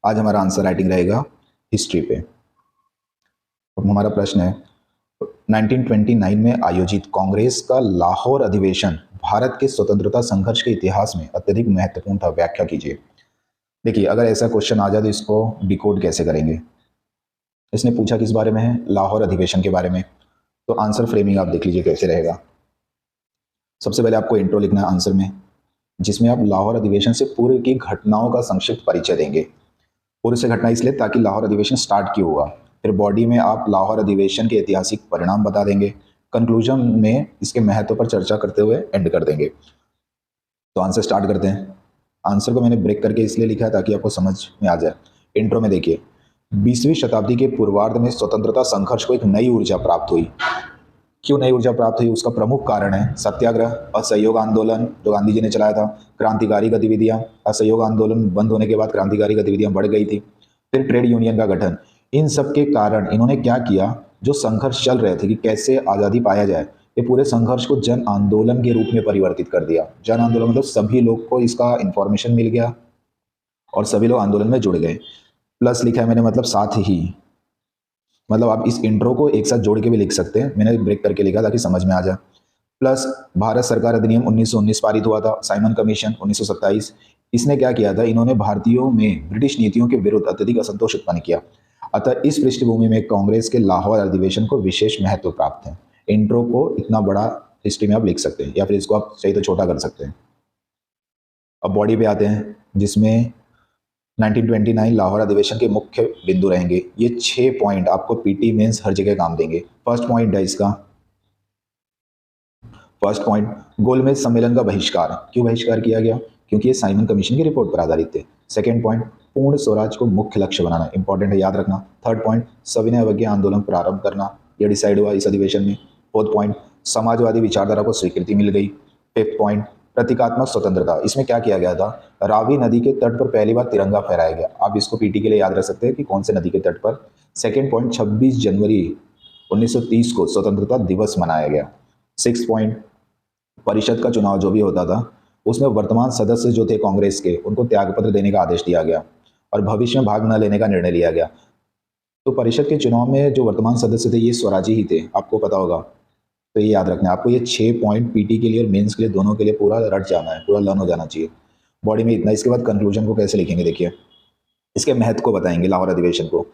आज हमारा answer writing रहेगा हिस्ट्री पे। तो हमारा प्रश्न है 1929 में आयोजित कांग्रेस का लाहौर अधिवेशन भारत के स्वतंत्रता संघर्ष के इतिहास में अत्यधिक महत्वपूर्ण था, व्याख्या कीजिए। देखिए, अगर ऐसा क्वेश्चन आ जाए तो इसको डिकोड कैसे करेंगे। इसने पूछा किस बारे में है, लाहौर अधिवेशन के बारे में। तो आंसर फ्रेमिंग आप देख लीजिए कैसे रहेगा। सबसे पहले आपको इंट्रो लिखना है आंसर में, जिसमें आप लाहौर अधिवेशन से पूर्व की घटनाओं का संक्षिप्त परिचय देंगे। पूर्व से घटना इसलिए ताकि लाहौर अधिवेशन स्टार्ट क्यों हुआ। फिर बॉडी में आप लाहौर अधिवेशन के ऐतिहासिक परिणाम बता देंगे। कंक्लूजन में इसके महत्व पर चर्चा करते हुए एंड कर देंगे। तो आंसर स्टार्ट करते हैं। आंसर को मैंने ब्रेक करके इसलिए लिखा है ताकि आपको समझ में आ जाए। इंट्रो में देखिए, 20वीं शताब्दी के पूर्वार्ध में स्वतंत्रता संघर्ष को एक नई ऊर्जा प्राप्त हुई। क्यों नई ऊर्जा प्राप्त हुई, उसका प्रमुख कारण है सत्याग्रह, असहयोग आंदोलन जो गांधी जी ने चलाया था, क्रांतिकारी गतिविधियां। असहयोग आंदोलन बंद होने के बाद क्रांतिकारी गतिविधियां बढ़ गई थी। फिर ट्रेड यूनियन का गठन। इन सब के कारण इन्होंने क्या किया, जो संघर्ष चल रहे थे कि कैसे आज़ादी पाया जाए, ये पूरे संघर्ष को जन आंदोलन के रूप में परिवर्तित कर दिया। जन आंदोलन मतलब सभी लोग को इसका इंफॉर्मेशन मिल गया और सभी लोग आंदोलन में जुड़ गए। प्लस लिखा है मैंने, मतलब साथ ही, मतलब आप इस इंट्रो को एक साथ जोड़ के भी लिख सकते हैं, मैंने ब्रेक करके लिखा ताकि समझ में आ जाए। प्लस भारत सरकार अधिनियम 1919 पारित हुआ था, साइमन कमीशन 1927। इसने क्या किया था, इन्होंने भारतीयों में ब्रिटिश नीतियों के विरुद्ध अत्यधिक असंतोष उत्पन्न किया। अतः इस पृष्ठभूमि में कांग्रेस के लाहौर अधिवेशन को विशेष महत्व प्राप्त है। इंट्रो को इतना बड़ा हिस्ट्री में आप लिख सकते हैं, या फिर इसको आप चाहिए तो छोटा कर सकते हैं। अब बॉडी पे आते हैं, जिसमें 1929 लाहौर अधिवेशन के मुख्य बिंदु रहेंगे। ये 6 पॉइंट आपको पीटी मेंस हर जगह काम देंगे। फर्स्ट पॉइंट है इसका, फर्स्ट पॉइंट, गोलमेज सम्मेलन का बहिष्कार। क्यों बहिष्कार किया गया, क्योंकि ये साइमन कमीशन की रिपोर्ट पर आधारित थे। सेकेंड पॉइंट, पूर्ण स्वराज को मुख्य लक्ष्य बनाना, इंपॉर्टेंट है, याद रखना। थर्ड पॉइंट, सविनय अवज्ञा आंदोलन प्रारंभ करना, यह डिसाइड हुआ इस अधिवेशन में। फोर्थ पॉइंट, समाजवादी विचारधारा को स्वीकृति मिल गई। फिफ्थ पॉइंट, प्रतीकात्मक स्वतंत्रता। इसमें क्या किया गया था, रावी नदी के तट पर पहली बार तिरंगा फहराया गया। आप इसको पीटी के लिए याद रख सकते हैं कि कौन से नदी के तट पर। सेकेंड पॉइंट, 26 जनवरी 1930 को स्वतंत्रता दिवस मनाया गया। सिक्स पॉइंट, परिषद का चुनाव जो भी होता था उसमें वर्तमान सदस्य जो थे कांग्रेस के, उनको त्यागपत्र देने का आदेश दिया गया और भविष्य में भाग न लेने का निर्णय लिया गया। तो परिषद के चुनाव में जो वर्तमान सदस्य थे ये स्वराजी ही थे, आपको पता होगा। तो ये याद रखना है आपको, ये 6 पॉइंट पीटी के लिए और मेंस के लिए, दोनों के लिए पूरा रट जाना है, पूरा लर्न हो जाना चाहिए। बॉडी में इतना। इसके बाद कंक्लूजन को कैसे लिखेंगे, देखिए इसके महत्व को बताएंगे लाहौर अधिवेशन को।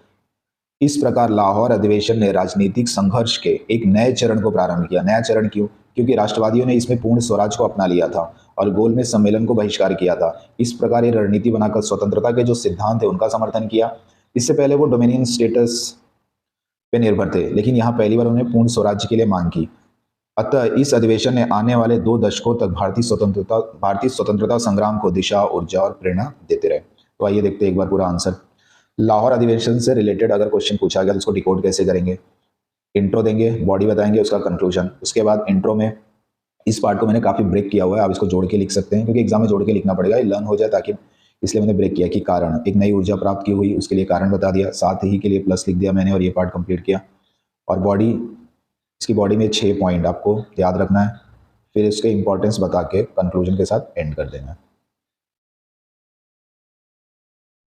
इस प्रकार लाहौर अधिवेशन ने राजनीतिक संघर्ष के एक नए चरण को प्रारंभ किया। नया चरण क्यों, क्योंकि राष्ट्रवादियों ने इसमें पूर्ण स्वराज को अपना लिया था और गोल में सम्मेलन को बहिष्कार किया था। इस प्रकार ये रणनीति बनाकर स्वतंत्रता के जो सिद्धांत है उनका समर्थन किया। इससे पहले वो डोमिनियन स्टेटस पे निर्भर थे, लेकिन यहाँ पहली बार उन्होंने पूर्ण स्वराज्य के लिए मांग की। अतः इस अधिवेशन ने आने वाले 2 दशकों तक भारतीय स्वतंत्रता संग्राम को दिशा, ऊर्जा और प्रेरणा देते रहे। तो आइए देखते हैं एक बार पूरा आंसर। लाहौर अधिवेशन से रिलेटेड अगर क्वेश्चन पूछा गया तो उसको डिकोड कैसे करेंगे। इंट्रो देंगे, बॉडी बताएंगे, उसका कंक्लूजन। उसके बाद इंट्रो में इस पार्ट को मैंने काफ़ी ब्रेक किया हुआ है, आप इसको जोड़ के लिख सकते हैं क्योंकि एग्जाम में जोड़ के लिखना पड़ेगा, ये लर्न हो जाए, ताकि इसलिए मैंने ब्रेक किया कि कारण, एक नई ऊर्जा प्राप्त की हुई, उसके लिए कारण बता दिया, साथ ही के लिए प्लस लिख दिया मैंने और ये पार्ट कंप्लीट किया। और बॉडी, इसकी बॉडी में 6 पॉइंट आपको याद रखना है, फिर इसके इंपॉर्टेंस बता के कंक्लूजन के साथ एंड कर देना है।